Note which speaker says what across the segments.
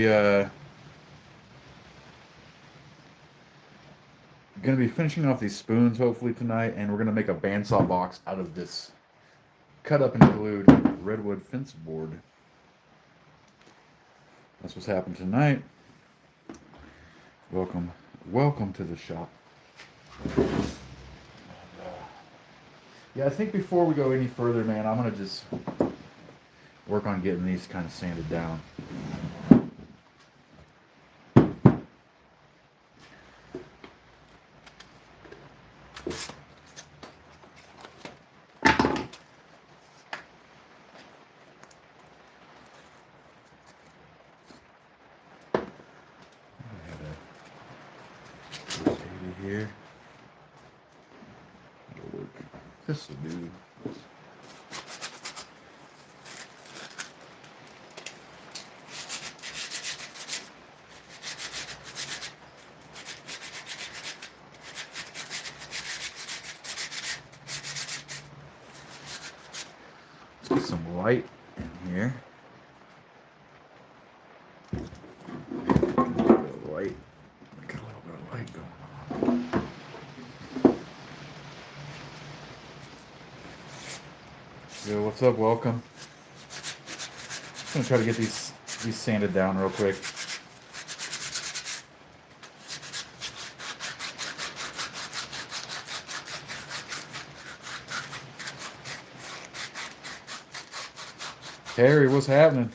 Speaker 1: Gonna be finishing off these spoons hopefully tonight, and we're gonna make a bandsaw box out of this cut up and glued redwood fence board. That's what's happened tonight. Welcome, welcome to the shop. Yeah, I think before we go any further, man, I'm gonna just work on getting these kind of sanded down. Here. This will do. Let's get some light in here. A little bit of light. Got a little bit of light going on. Yo, what's up? Welcome. I'm gonna try to get these sanded down real quick. Harry, what's happening?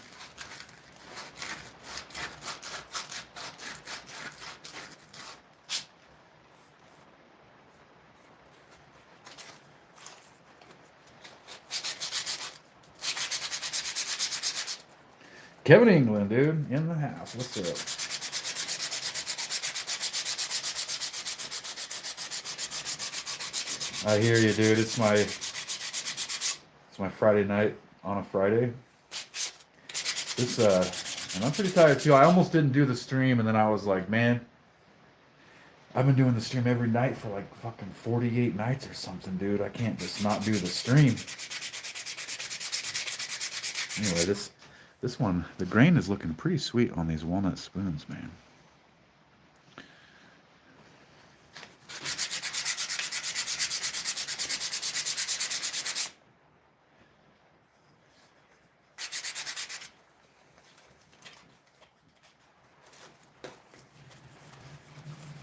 Speaker 1: Kevin England, dude, in the house. What's up? I hear you, dude. It's my Friday night on a Friday. And I'm pretty tired too. I almost didn't do the stream, and then I was like, man, I've been doing the stream every night for like fucking 48 nights or something, dude. I can't just not do the stream. Anyway, this one, the grain is looking pretty sweet on these walnut spoons, man.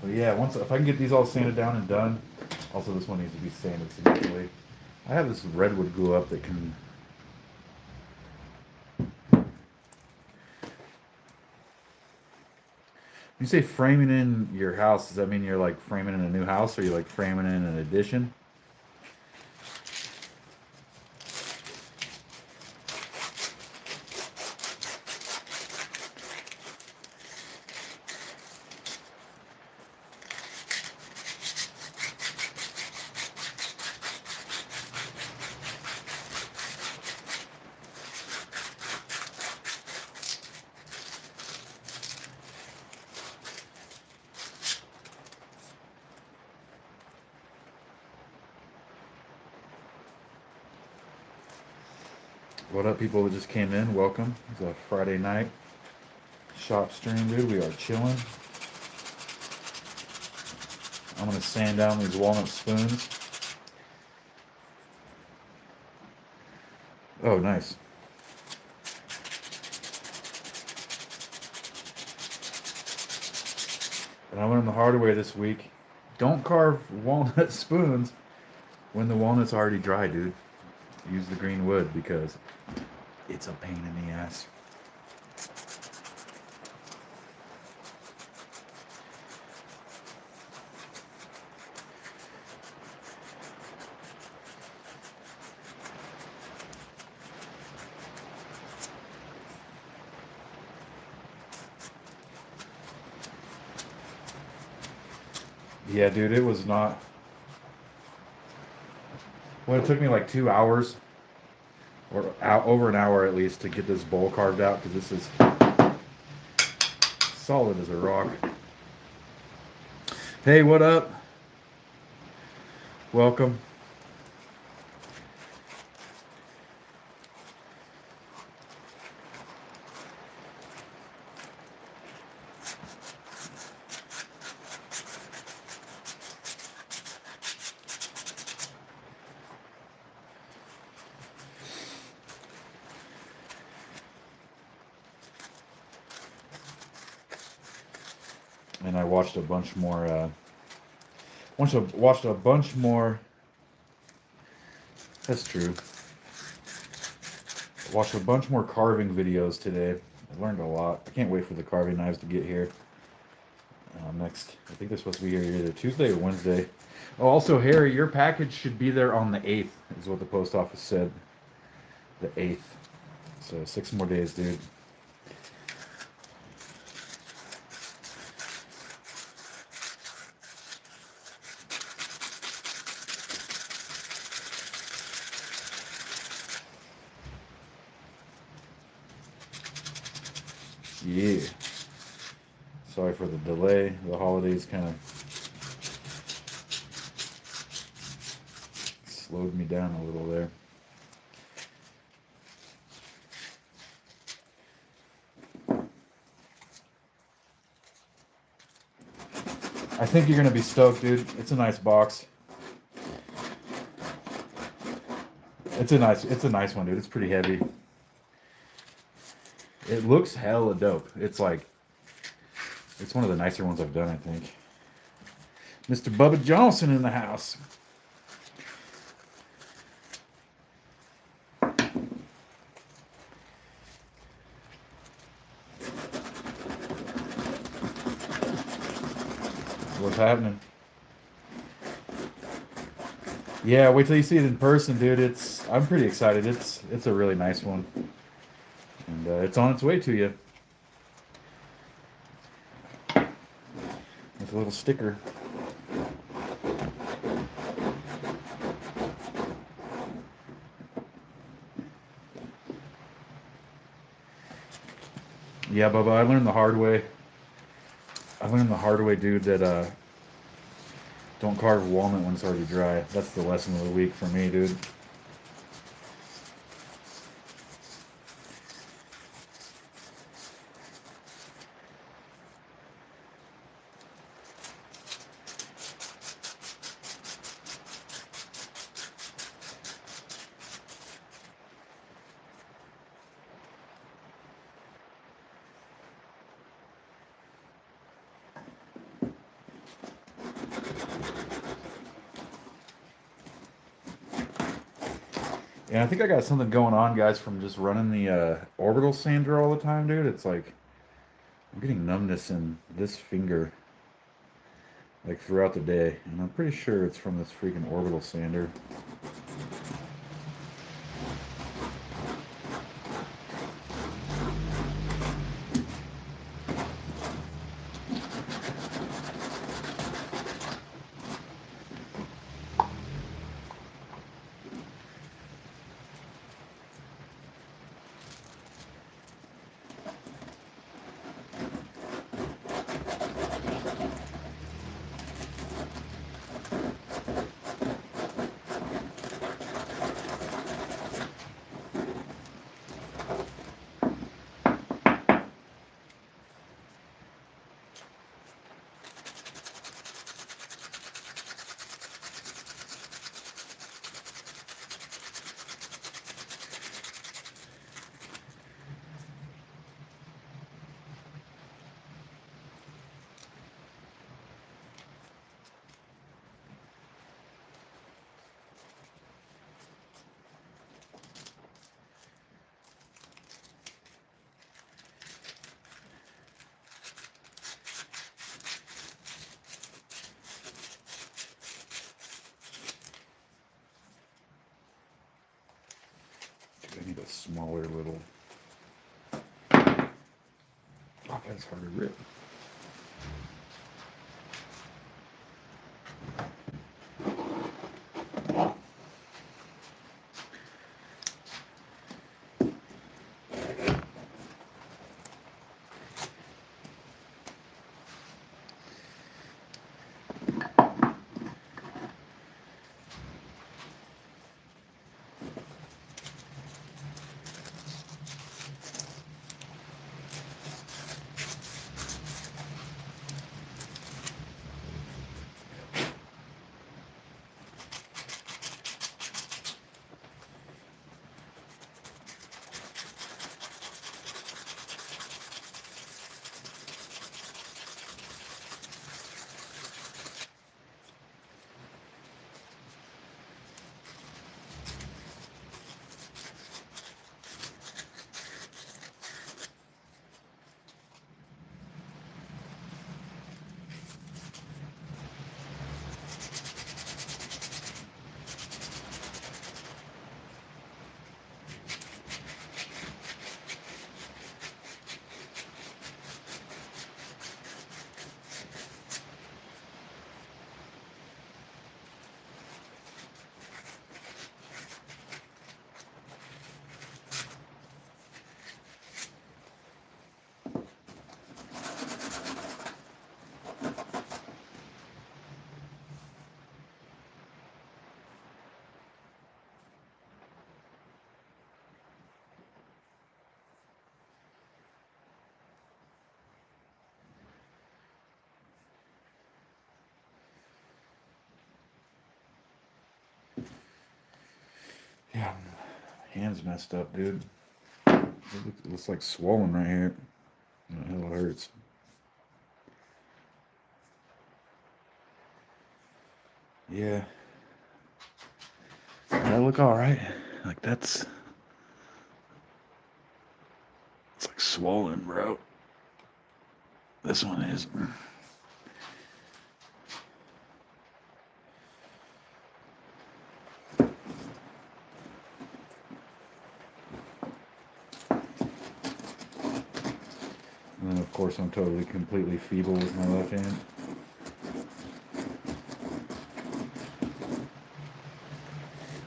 Speaker 1: But yeah, if I can get these all sanded down and done, also this one needs to be sanded significantly. I have this redwood glue up that can. You say framing in your house, does that mean you're like framing in a new house, or you like framing in an addition? What up, people that just came in? Welcome. It's a Friday night shop stream, dude. We are chilling. I'm gonna sand down these walnut spoons. Oh, nice. And I learned the hard way this week. Don't carve walnut spoons when the walnut's already dry, dude. Use the green wood because it's a pain in the ass. Yeah, dude, it was not. Well, it took me like 2 hours, or over an hour at least, to get this bowl carved out, because this is solid as a rock. Hey, what up? Welcome. and I watched a bunch more. Watched a bunch more. That's true. Watched a bunch more carving videos today. I learned a lot. I can't wait for the carving knives to get here. Next, I think they're supposed to be here either Tuesday or Wednesday. Oh, also, Harry, your package should be there on the 8th, is what the post office said. The 8th. So 6 more days, dude. Yeah. Sorry for the delay. The holidays kind of slowed me down a little there. I think you're going to be stoked, dude. It's a nice box. It's a nice one, dude. It's pretty heavy. It looks hella dope. It's like, it's one of the nicer ones I've done, I think. Mr. Bubba Johnson in the house. What's happening? Yeah, wait till you see it in person, dude. I'm pretty excited. It's a really nice one. And it's on its way to you. With a little sticker. Yeah, Bubba, I learned the hard way. Dude, that don't carve walnut when it's already dry. That's the lesson of the week for me, dude. Yeah, I think I got something going on, guys, from just running the orbital sander all the time, dude. It's like I'm getting numbness in this finger, like throughout the day, and I'm pretty sure it's from this freaking orbital sander. I need a smaller little. Oh, that's hard to rip. Yeah, hand's messed up, dude. It looks like swollen right here. The hell, it hurts. Yeah. That look all right. Like it's like swollen, bro. This one is. And then, of course, I'm totally, completely feeble with my left hand.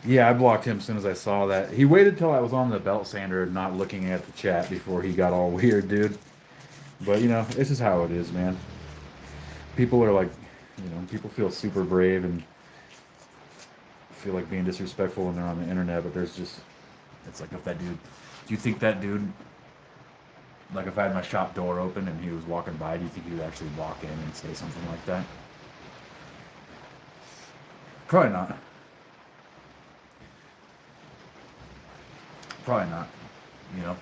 Speaker 1: Yeah, I blocked him as soon as I saw that. He waited till I was on the belt sander, not looking at the chat before he got all weird, dude. But, you know, this is how it is, man. People are like, you know, people feel super brave and feel like being disrespectful when they're on the internet, but there's just, it's like if that dude, do you think that dude, like if I had my shop door open and he was walking by, do you think he would actually walk in and say something like that? Probably not. Probably not, you know.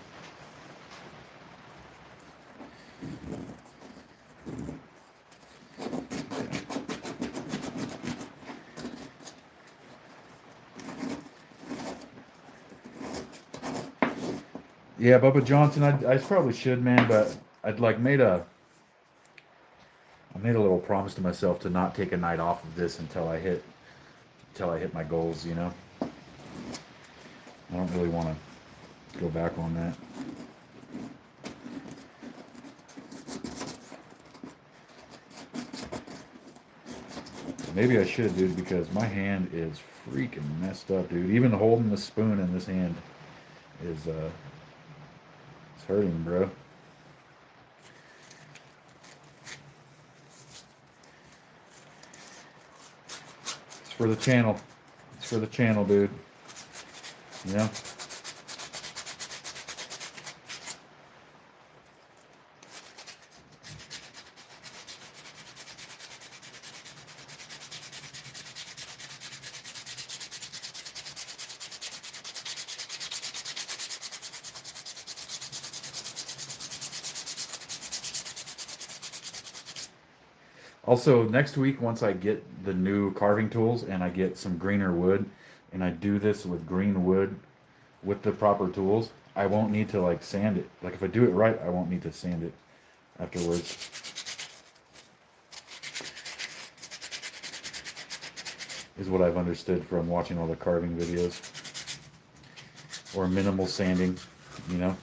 Speaker 1: Yeah, Bubba Johnson, I probably should, man, but I'd like I made a little promise to myself to not take a night off of this until I hit my goals, you know. I don't really want to go back on that. Maybe I should, dude, because my hand is freaking messed up, dude. Even holding the spoon in this hand is it's hurting, bro. It's for the channel. It's for the channel, dude. You know? Also, next week, once I get the new carving tools and I get some greener wood, and I do this with green wood with the proper tools, I won't need to like sand it. Like if I do it right, I won't need to sand it afterwards. Is what I've understood from watching all the carving videos. Or minimal sanding, you know.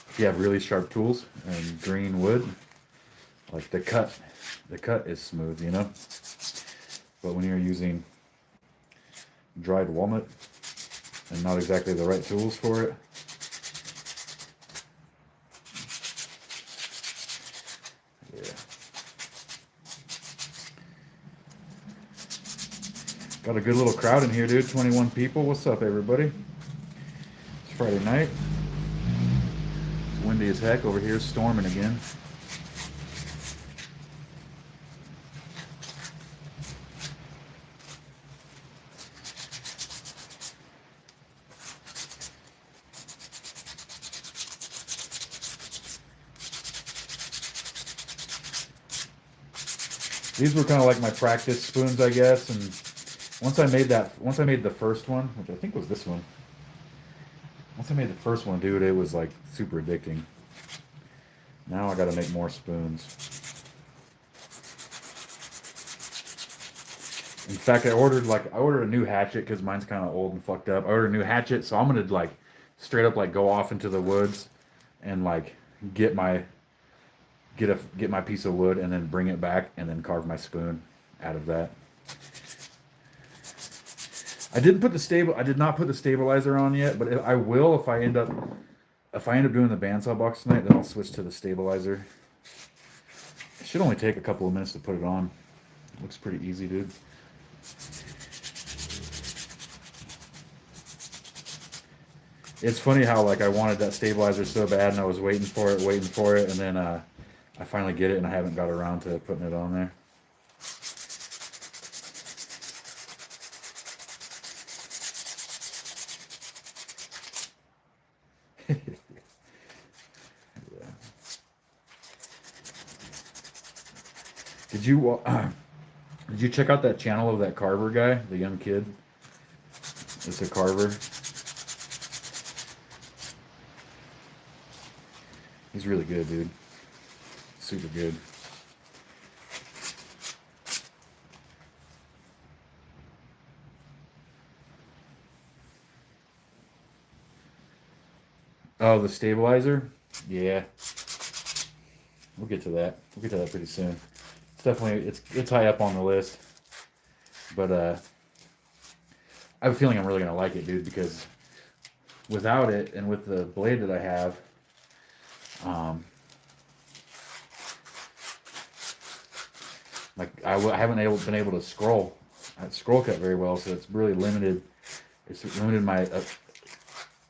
Speaker 1: If you have really sharp tools and green wood, like the cut is smooth, you know. But when you're using dried walnut and not exactly the right tools for it, yeah. Got a good little crowd in here, dude. 21 people. What's up, everybody? It's Friday night. It's windy as heck over here, storming again. These were kind of like my practice spoons, I guess. And once I made the first one, which I think was this one. Once I made the first one, dude, it was like super addicting. Now I got to make more spoons. In fact, I ordered a new hatchet because mine's kind of old and fucked up. I ordered a new hatchet, so I'm gonna like straight up like go off into the woods and like get my piece of wood and then bring it back and then carve my spoon out of that. I did not put the stabilizer on yet, but I will if I end up doing the bandsaw box tonight. Then I'll switch to the stabilizer. It should only take a couple of minutes to put it on. It looks pretty easy, dude. It's funny how like I wanted that stabilizer so bad and I was waiting for it, and then I finally get it and I haven't got around to putting it on there. Did you did you check out that channel of that Carver guy, the young kid? It's a Carver. He's really good, dude. Super good. Oh, the stabilizer? Yeah. We'll get to that. We'll get to that pretty soon. It's definitely it's high up on the list. But I have a feeling I'm really gonna like it, dude, because without it and with the blade that I have, like I haven't been able to scroll cut very well, so it's really limited. It's limited my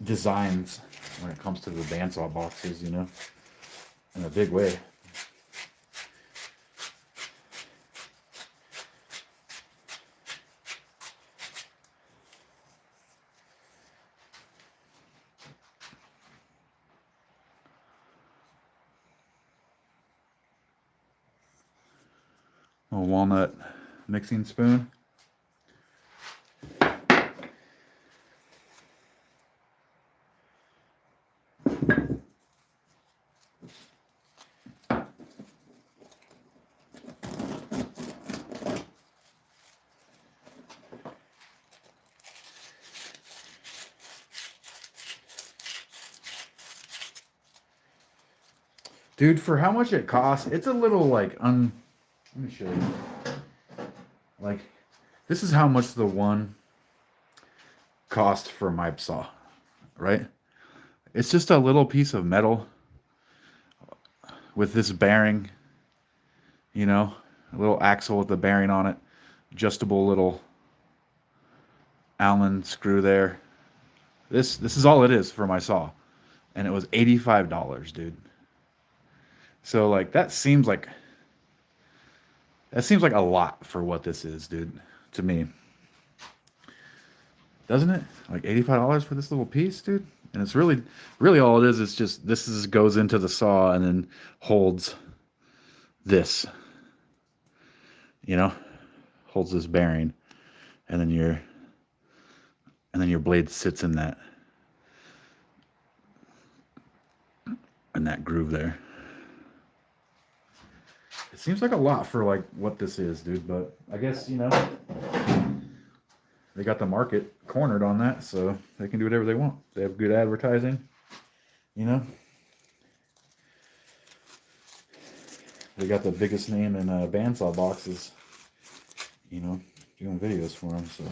Speaker 1: designs when it comes to the bandsaw boxes, you know, in a big way. A walnut mixing spoon. Dude, for how much it costs, it's a little like let me show you. Like, this is how much the one cost for my saw, right? It's just a little piece of metal with this bearing, you know, a little axle with the bearing on it, adjustable little Allen screw there. This is all it is for my saw, and it was $85, dude. So like that seems like a lot for what this is, dude, to me. Doesn't it? Like $85 for this little piece, dude? And it's really all it is. It's just goes into the saw and then holds this, you know, holds this bearing, and then your blade sits in that groove there. It seems like a lot for like what this is, dude, but I guess, you know, they got the market cornered on that, so they can do whatever they want. They have good advertising, you know. They got the biggest name in bandsaw boxes, you know, doing videos for them. So,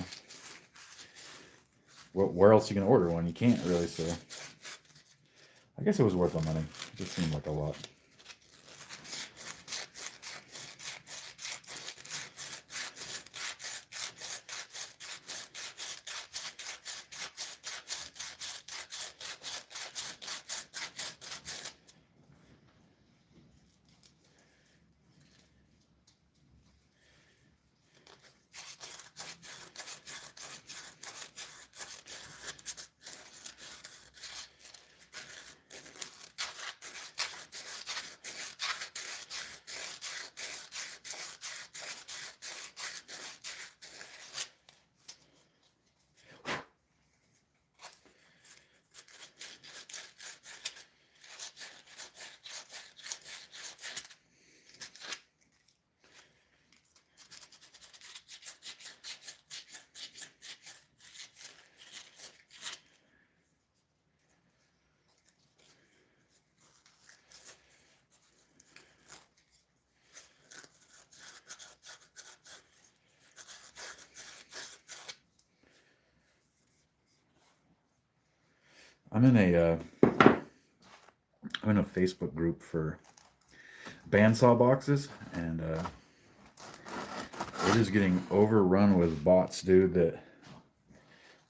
Speaker 1: where else are you gonna order one? You can't really. So, I guess it was worth the money. It just seemed like a lot. I'm in a Facebook group for bandsaw boxes, and it is getting overrun with bots, dude. That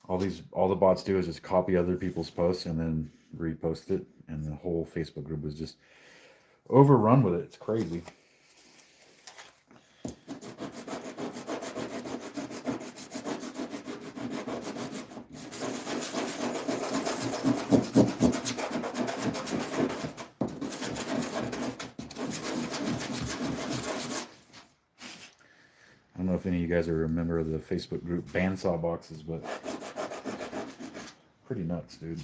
Speaker 1: all the bots do is just copy other people's posts and then repost it, and the whole Facebook group is just overrun with it. It's crazy. know if any of you guys are a member of the Facebook group Bandsaw Boxes, but pretty nuts, dude.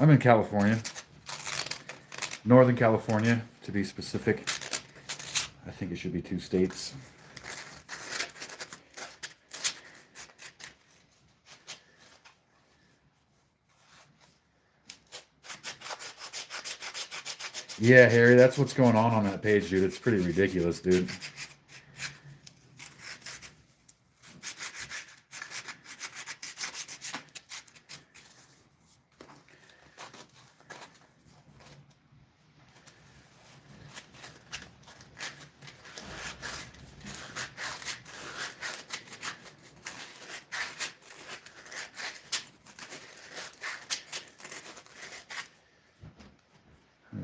Speaker 1: I'm in California, Northern California to be specific. I think it should be 2 states. Yeah, Harry, that's what's going on that page, dude. It's pretty ridiculous, dude.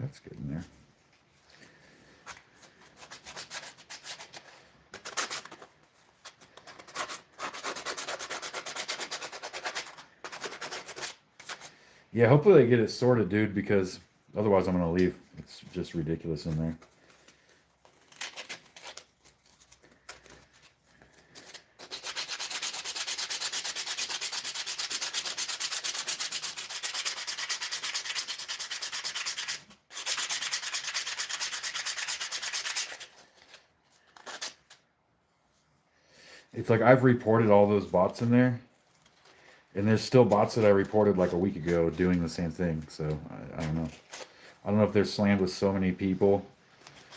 Speaker 1: That's good in there. Yeah, hopefully they get it sorted, dude, because otherwise I'm going to leave. It's just ridiculous in there. It's like I've reported all those bots in there, and there's still bots that I reported like a week ago doing the same thing. So I don't know. I don't know if they're slammed with so many people,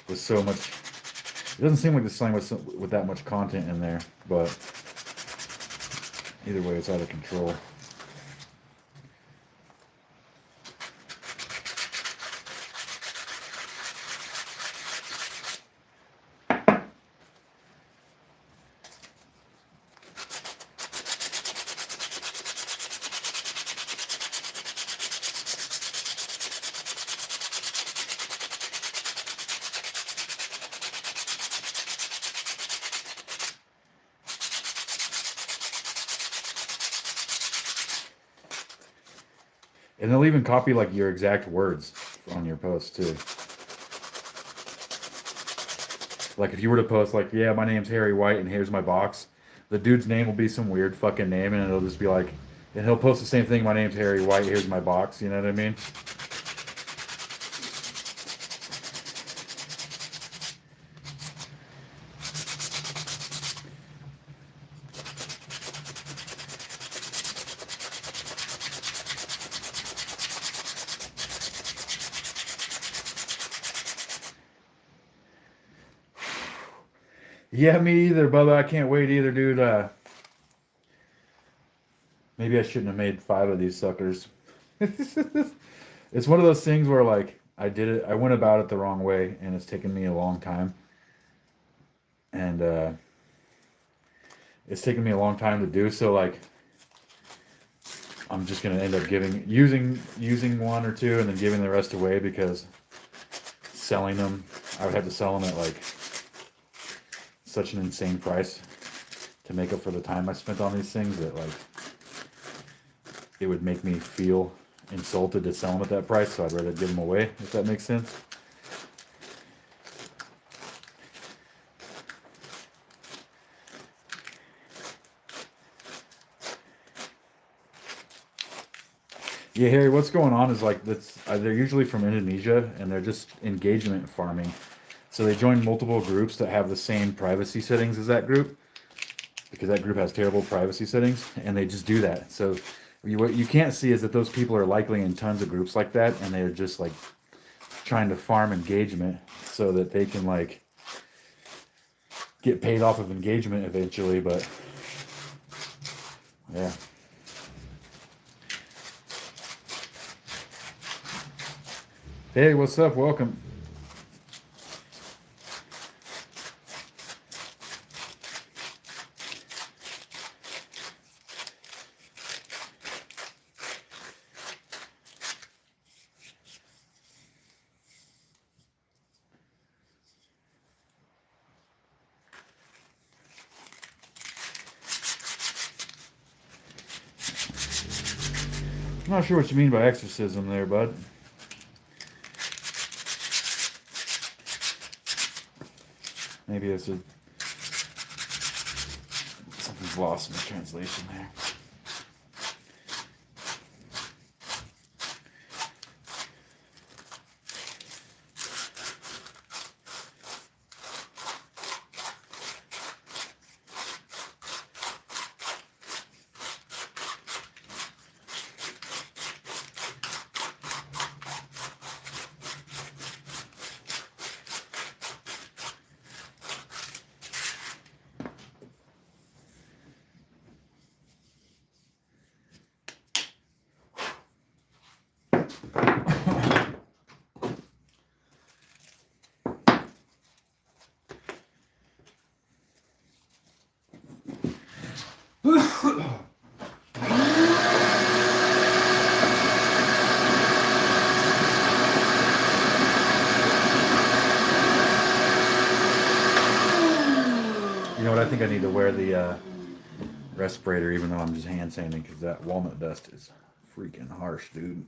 Speaker 1: with so much. It doesn't seem like they're slammed with that much content in there, but either way, it's out of control. And they'll even copy like your exact words on your post too. Like if you were to post like, yeah, my name's Harry White and here's my box, the dude's name will be some weird fucking name and it'll just be like, and he'll post the same thing, my name's Harry White, here's my box, you know what I mean? Yeah, me either, Bubba. I can't wait either, dude. Maybe I shouldn't have made 5 of these suckers. It's one of those things where, like, I went about it the wrong way, and it's taken me a long time. And it's taken me a long time to do, so, like, I'm just going to end up using 1 or 2 and then giving the rest away because selling them, I would have to sell them at, like, such an insane price to make up for the time I spent on these things that like it would make me feel insulted to sell them at that price, so I'd rather give them away, if that makes sense. Yeah, Harry, what's going on is like they're usually from Indonesia and they're just engagement farming. So they join multiple groups that have the same privacy settings as that group because that group has terrible privacy settings, and they just do that. So what you can't see is that those people are likely in tons of groups like that, and they're just like trying to farm engagement so that they can like get paid off of engagement eventually. But yeah, Hey, what's up? Welcome. I'm not sure what you mean by exorcism there, bud. Maybe it's something's lost in the translation there. You know what? I think I need to wear the respirator even though I'm just hand sanding because that walnut dust is freaking harsh, dude.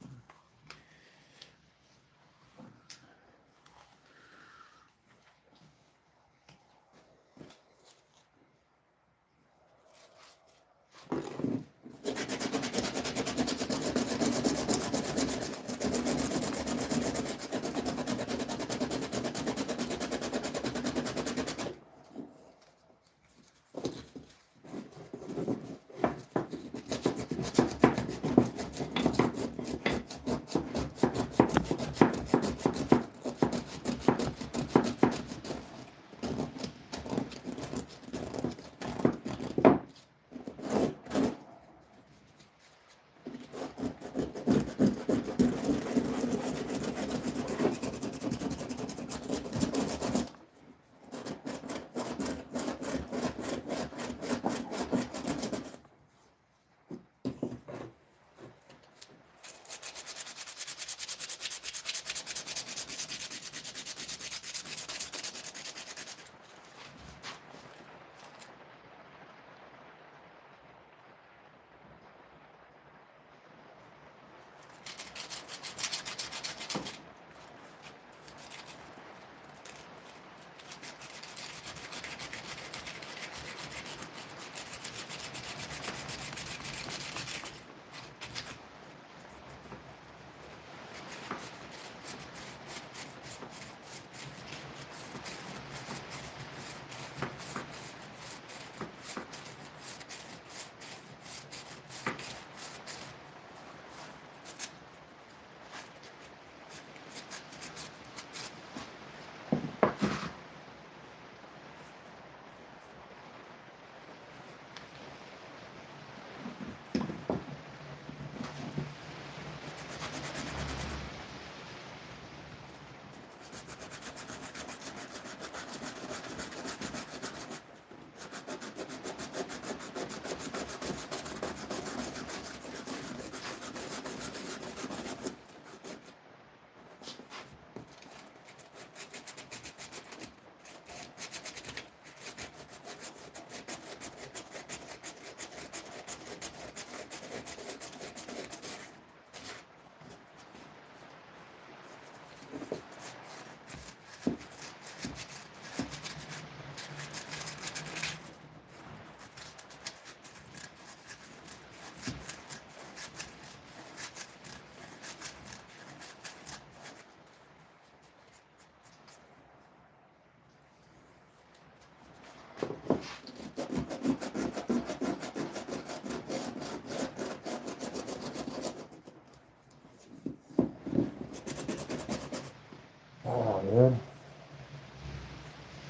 Speaker 1: Oh, man.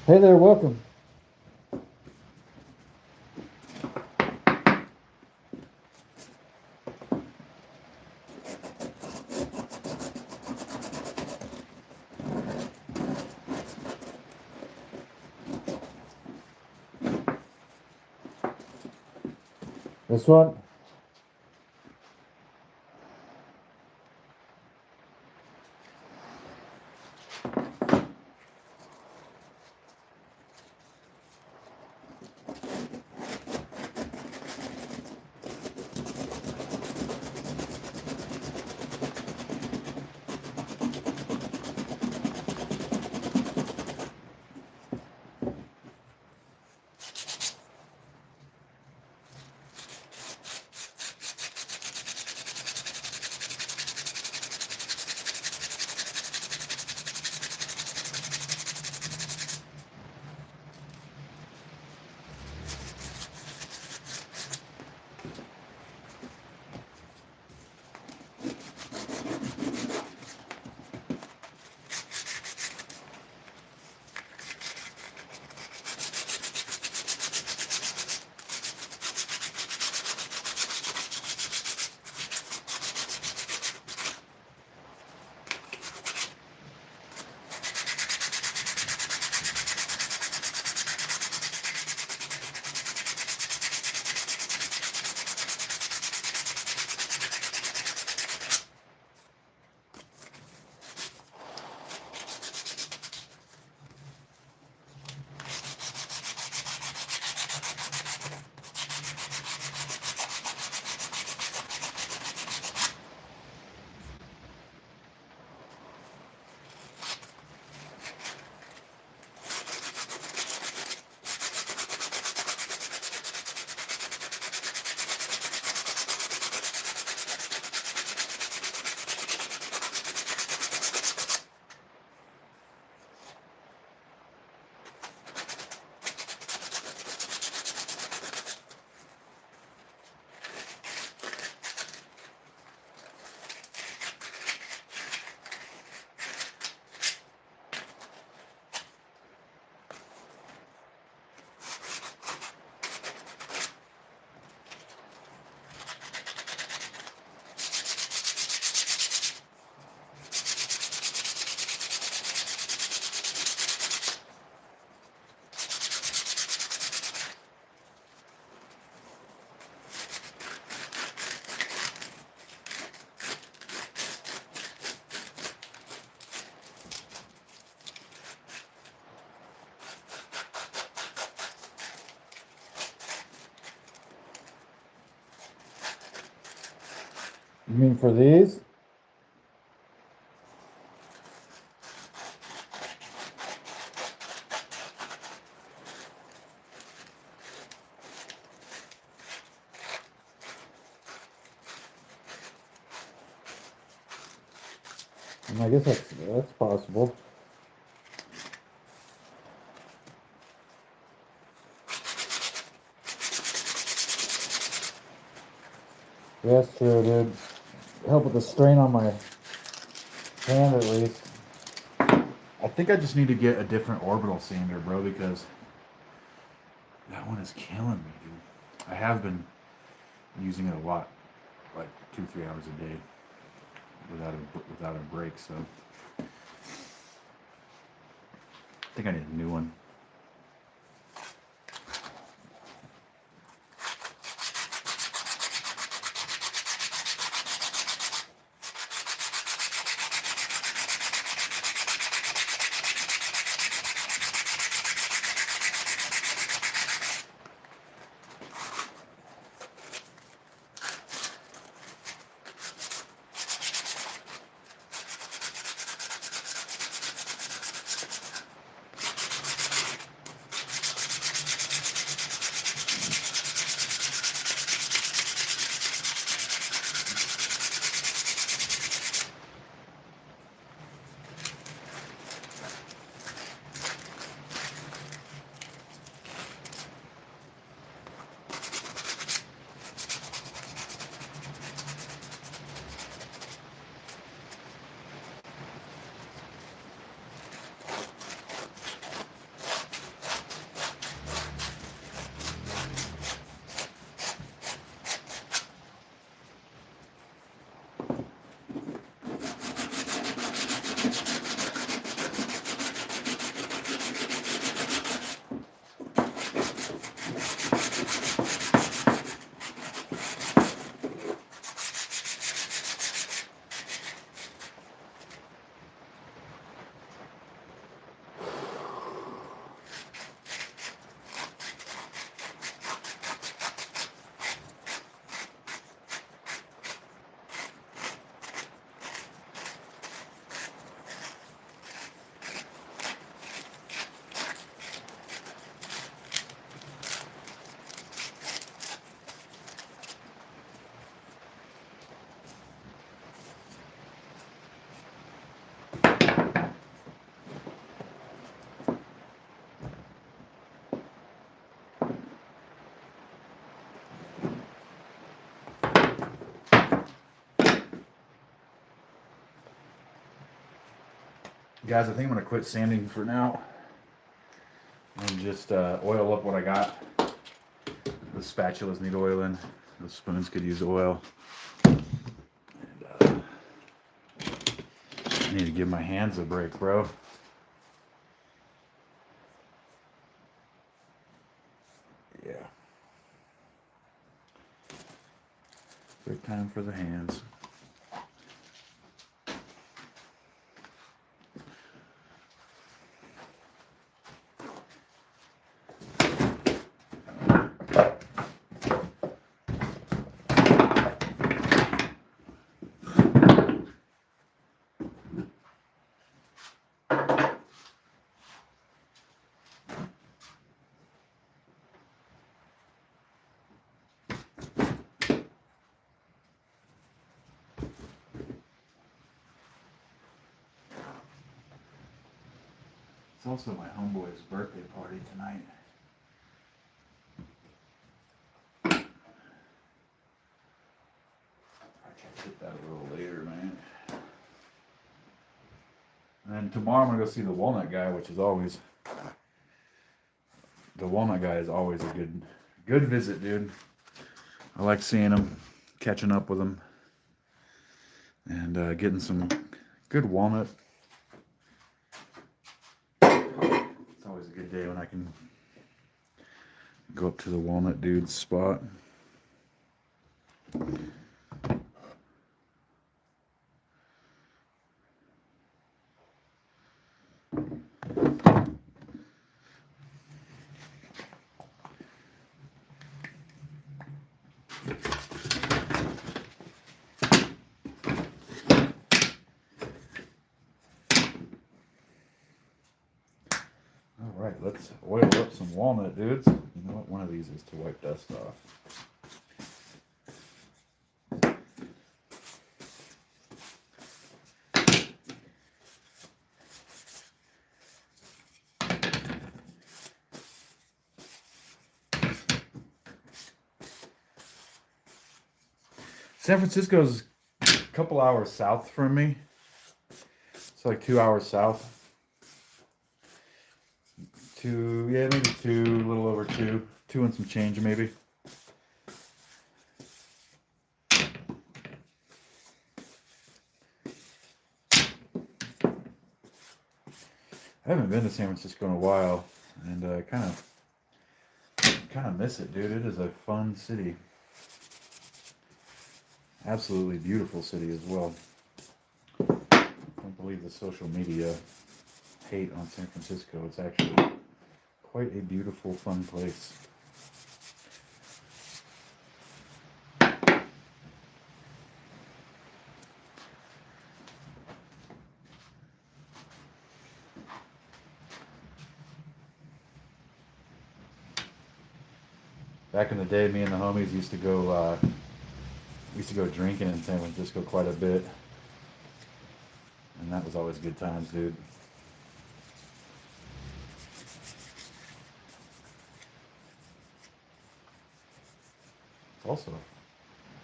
Speaker 1: Hey there, welcome.
Speaker 2: This one? You mean for these? I guess that's possible. Yes, sure, dude. Help with the strain on my hand at least.
Speaker 1: I think I just need to get a different orbital sander, bro, because that one is killing me, dude. I have been using it a lot, like 2-3 hours a day, without a break. So I think I need a new one. guys, I think I'm gonna quit sanding for now and just oil up what I got. The spatulas need oiling. The spoons could use oil. And, I need to give my hands a break, bro. Yeah. Break time for the hands. It's also my homeboy's birthday party tonight. I can get that a little later, man. And then tomorrow I'm gonna go see the walnut guy, which is always the walnut guy is always a good visit, dude. I like seeing him, catching up with him, and getting some good walnut. It's always a good day when I can go up to the walnut dude's spot. Alright, let's oil up some walnut, dudes. You know what? One of these is to wipe dust off. San Francisco's a couple hours south from me. It's like 2 hours south. Yeah, maybe 2, a little over 2. 2 and some change, maybe. I haven't been to San Francisco in a while, and I kind of miss it, dude. It is a fun city. Absolutely beautiful city as well. I don't believe the social media hate on San Francisco. It's actually quite a beautiful, fun place. Back in the day, me and the homies used to go drinking in San Francisco quite a bit, and that was always good times, dude.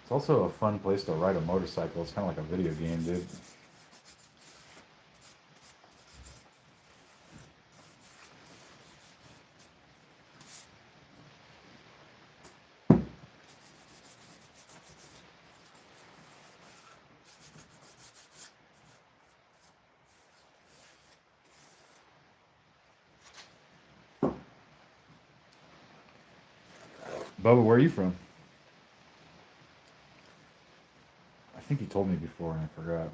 Speaker 1: It's also a fun place to ride a motorcycle. It's kind of like a video game, dude. Bubba, where are you from? I think you told me before and I forgot.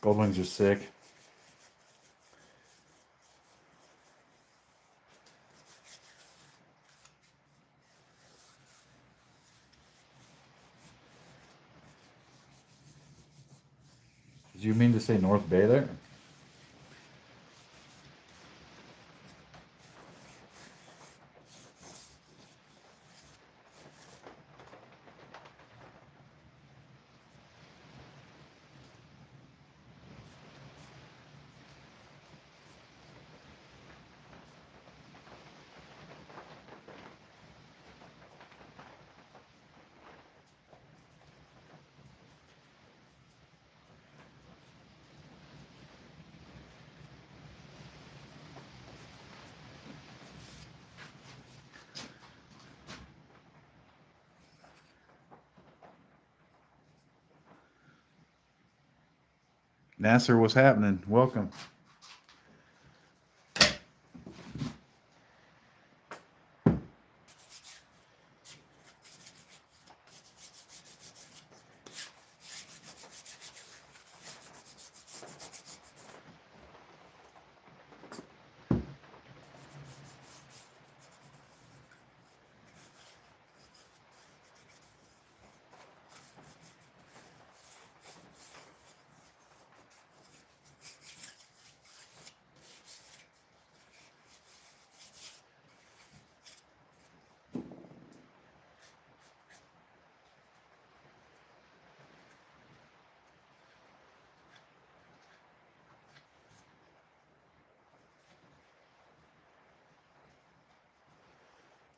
Speaker 1: Gold wings are sick. you mean to say North Bay there? Nasser, what's happening? Welcome.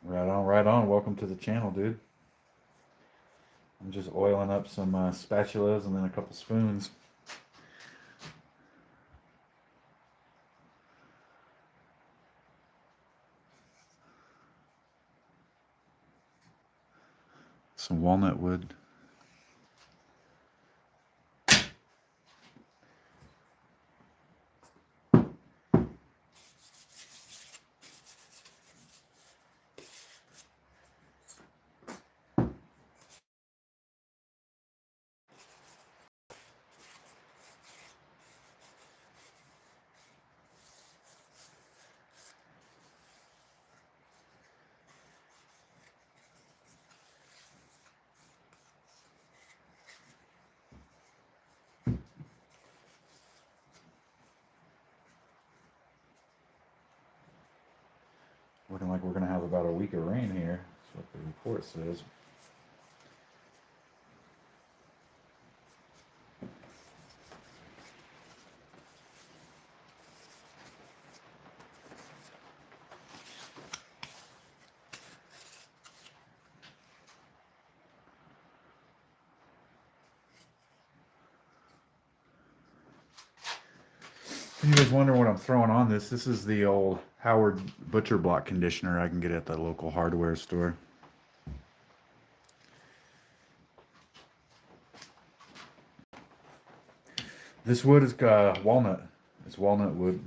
Speaker 1: Right on, right on. Welcome to the channel, dude. I'm just oiling up some spatulas and then a couple spoons. Some walnut wood. Looking like we're going to have about a week of rain here. That's what the report says. You guys wonder what I'm throwing on this? This is the old Howard butcher block conditioner I can get at the local hardware store. This wood is walnut. It's walnut wood.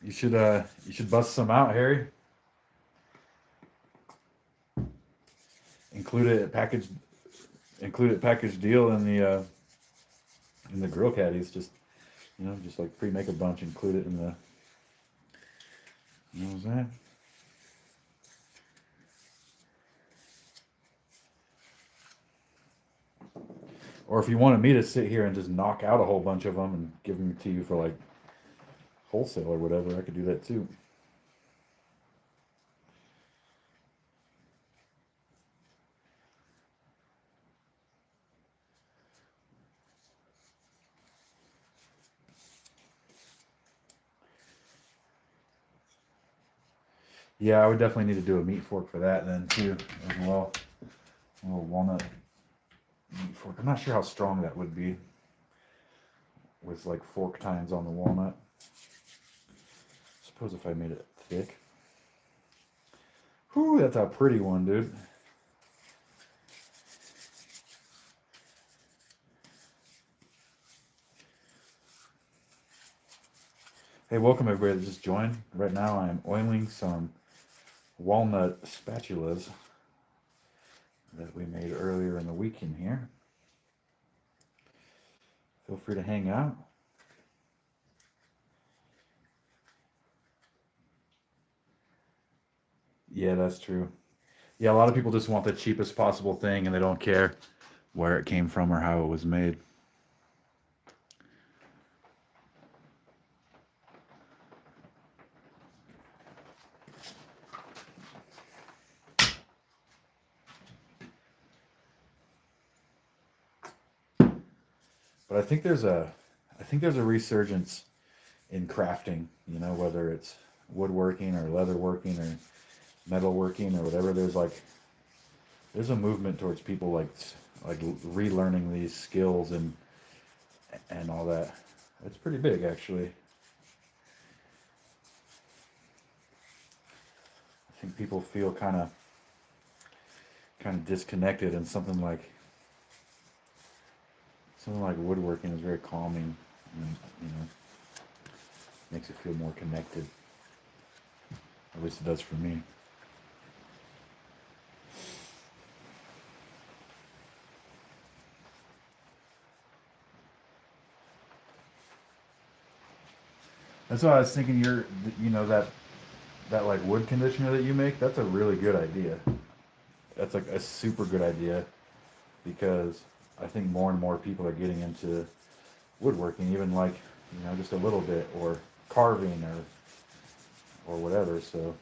Speaker 1: You should bust some out, Harry. Include it packaged deal in the grill caddies. Just just like pre-make a bunch, include it in the. What was that? Or if you wanted me to sit here and just knock out a whole bunch of them and give them to you for like wholesale or whatever, I could do that too. Yeah, I would definitely need to do a meat fork for that then too, as well. A little walnut meat fork. I'm not sure how strong that would be with like fork tines on the walnut. Suppose if I made it thick. Whew, that's a pretty one, dude. Hey, welcome everybody that just joined. Right now I'm oiling some walnut spatulas that we made earlier in the week in here. Feel free to hang out. Yeah, that's true. Yeah, a lot of people just want the cheapest possible thing and they don't care where it came from or how it was made. But I think there's a resurgence in crafting, you know, whether it's woodworking or leatherworking or metalworking or whatever. There's a movement towards people like relearning these skills and all that. It's pretty big, actually. I think people feel kind of disconnected, and something like woodworking is very calming, and, you know, makes it feel more connected. At least it does for me. That's why I was thinking you know, that like wood conditioner that you make, that's a really good idea. That's like a super good idea because I think more and more people are getting into woodworking, even like, you know, just a little bit, or carving or whatever. So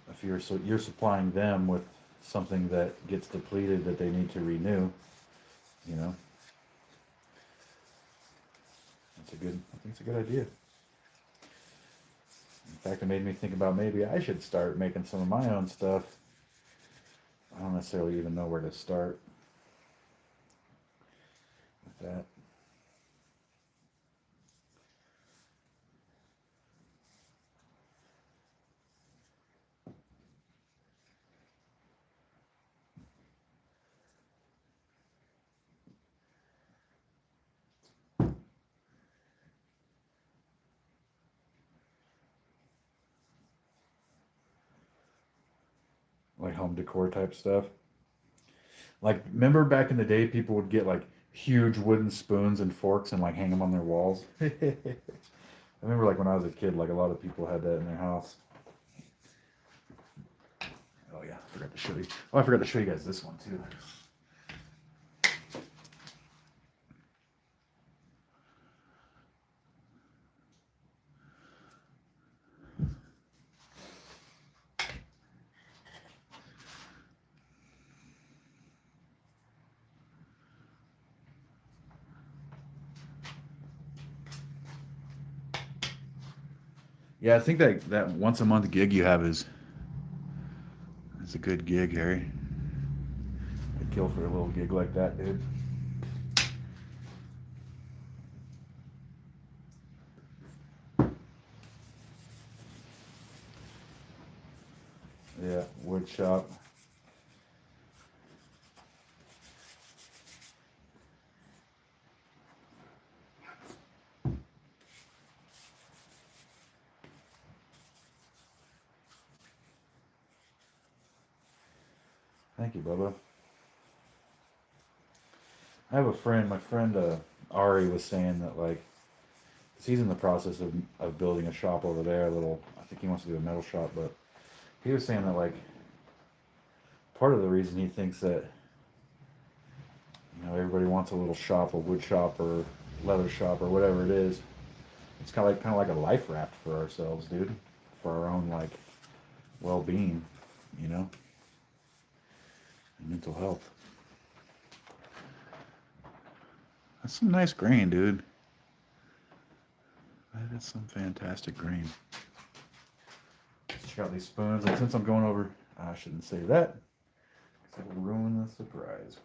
Speaker 1: if you're supplying them with something that gets depleted that they need to renew, you know, I think it's a good idea. In fact, it made me think about maybe I should start making some of my own stuff. I don't necessarily even know where to start with that. Like home decor type stuff. Like, remember back in the day, people would get like huge wooden spoons and forks and like hang them on their walls. I remember like when I was a kid, like a lot of people had that in their house. Oh yeah, I forgot to show you. Oh, I forgot to show you guys this one too. Yeah, I think that once a month gig you have is a good gig, Harry. I'd kill for a little gig like that, dude. Yeah, wood shop. Thank you, Bubba. I have a friend. My friend Ari was saying that like 'cause he's in the process of building a shop over there. A little. I think he wants to do a metal shop, but he was saying that like part of the reason he thinks that, you know, everybody wants a little shop, a wood shop or leather shop or whatever it is. It's kind of like a life raft for ourselves, dude, for our own like well-being, you know, and mental health. That's some nice grain, dude. That is some fantastic grain. Check out these spoons, and since I'm going over, I shouldn't say that, because it will ruin the surprise.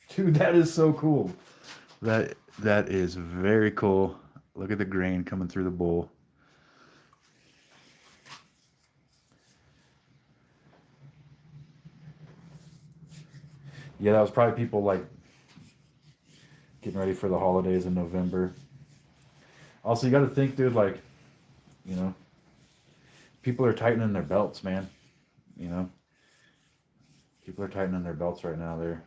Speaker 1: Dude, that is so cool. That is very cool. Look at the grain coming through the bowl. Yeah, that was probably people like getting ready for the holidays in November. Also, you got to think, dude, like, you know, people are tightening their belts, man. You know, people are tightening their belts right now. They're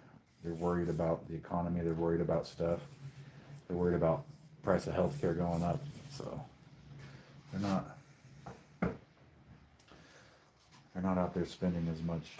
Speaker 1: worried about the economy. They're worried about stuff. They're worried about price of healthcare going up, so they're not out there spending as much.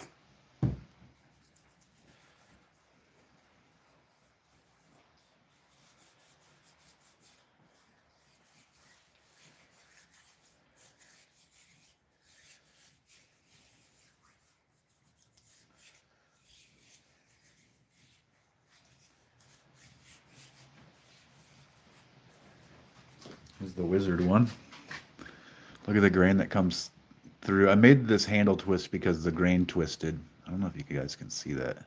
Speaker 1: This is the wizard one. Look at the grain that comes through. I made this handle twist because the grain twisted. I don't know if you guys can see that.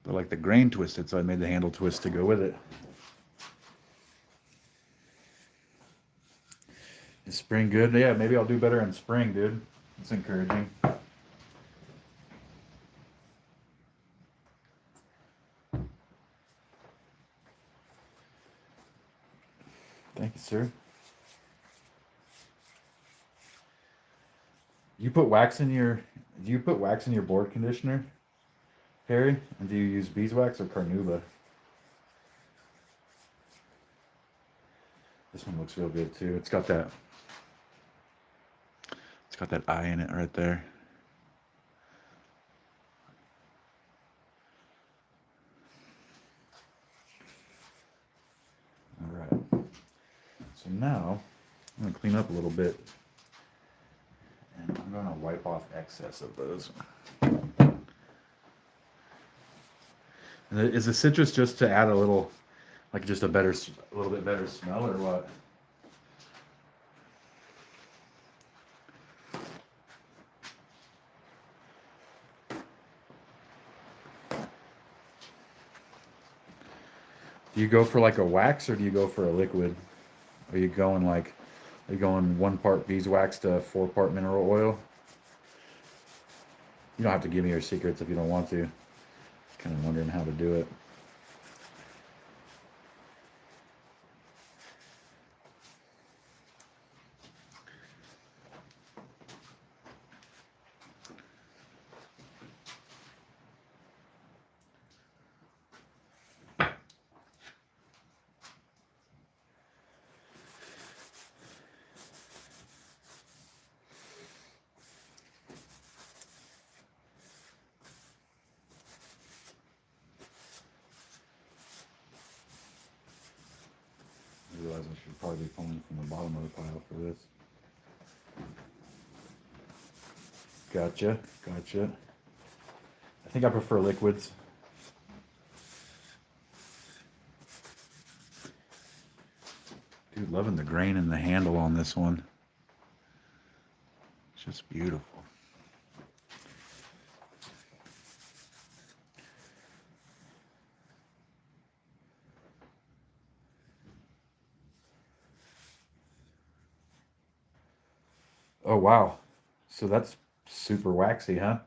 Speaker 1: But like the grain twisted, so I made the handle twist to go with it. Is spring good? Yeah, maybe I'll do better in spring, dude. It's encouraging. Thank you, sir. Do you put wax in your board conditioner, Harry? And do you use beeswax or carnauba? This one looks real good too. It's got that eye in it right there. All right. So now I'm gonna clean up a little bit, and I'm gonna wipe off excess of those. And is the citrus just to add a little, like just a little bit better smell, or what? Do you go for like a wax or do you go for a liquid? Are you going 1 part beeswax to 4 part mineral oil? You don't have to give me your secrets if you don't want to. Just kind of wondering how to do it. I realize I should probably be pulling from the bottom of the pile for this. Gotcha. I think I prefer liquids. Dude, loving the grain and the handle on this one. It's just beautiful. Oh, wow. So that's super waxy, huh?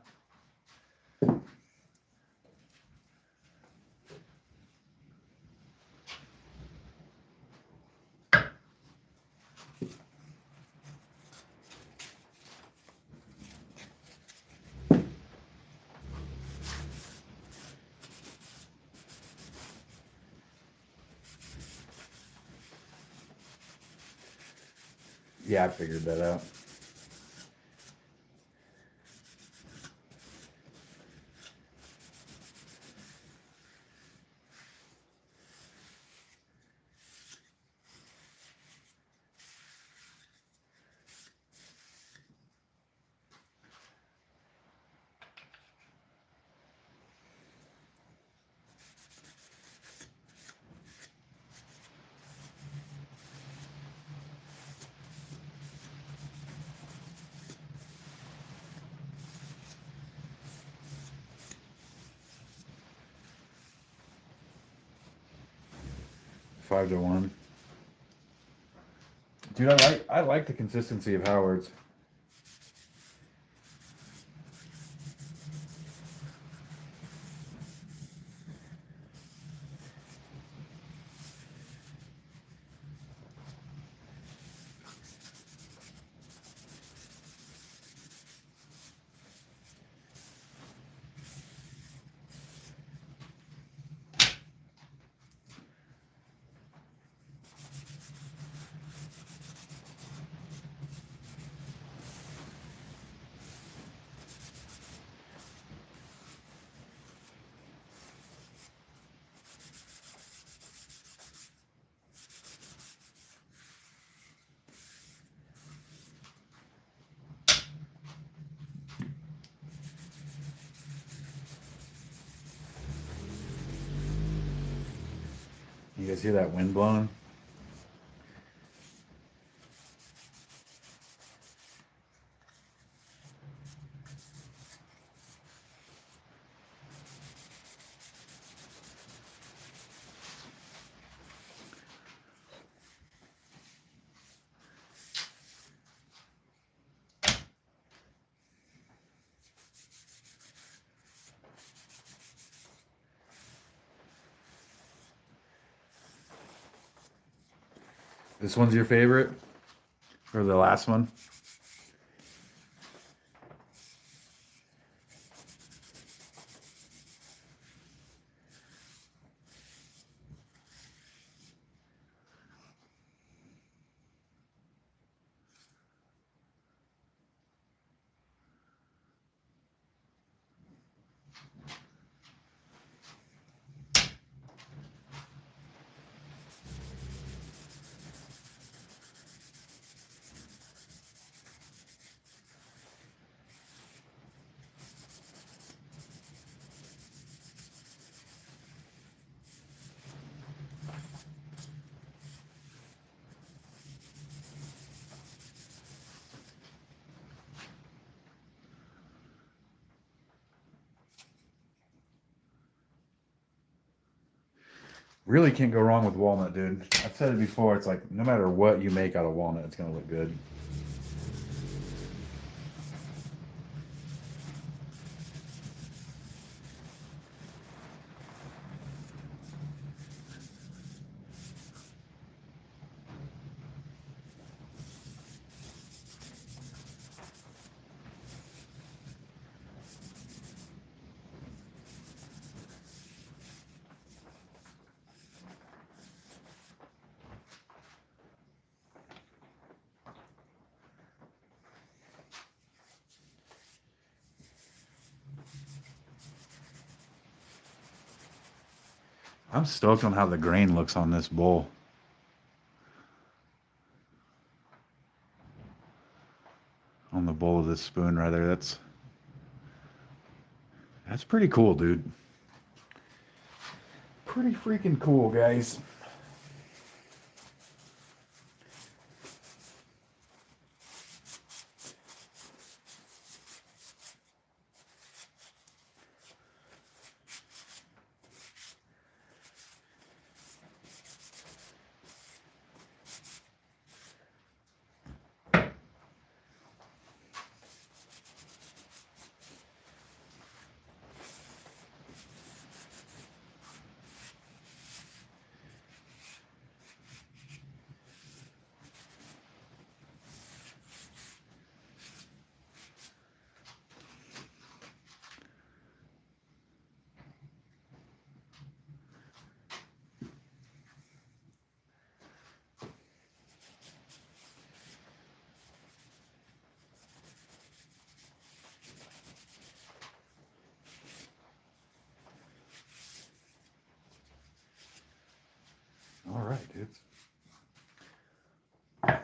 Speaker 1: Yeah, I figured that out. Five to 1. Dude, I like the consistency of Howard's. You guys hear that wind blowing? This one's your favorite? Or the last one? Really can't go wrong with walnut, dude. I've said it before, it's like no matter what you make out of walnut, it's gonna look good. I'm stoked on how the grain looks on this bowl. On the bowl of this spoon, rather. That's pretty cool, dude. Pretty freaking cool, guys. All right, dudes. There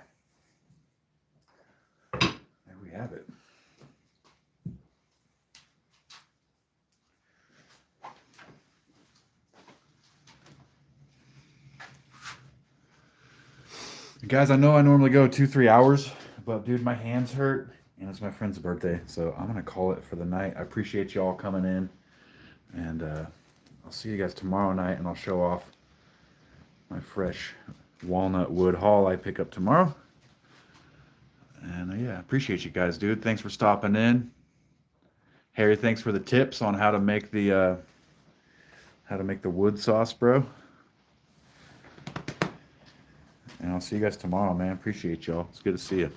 Speaker 1: we have it. Guys, I know I normally go 2-3 hours, but dude, my hands hurt, and it's my friend's birthday, so I'm gonna call it for the night. I appreciate y'all coming in, and I'll see you guys tomorrow night, and I'll show off my fresh walnut wood haul I pick up tomorrow. And yeah, appreciate you guys, dude. Thanks for stopping in. Harry, thanks for the tips on how to make the wood sauce, bro. And I'll see you guys tomorrow, man. Appreciate y'all. It's good to see you.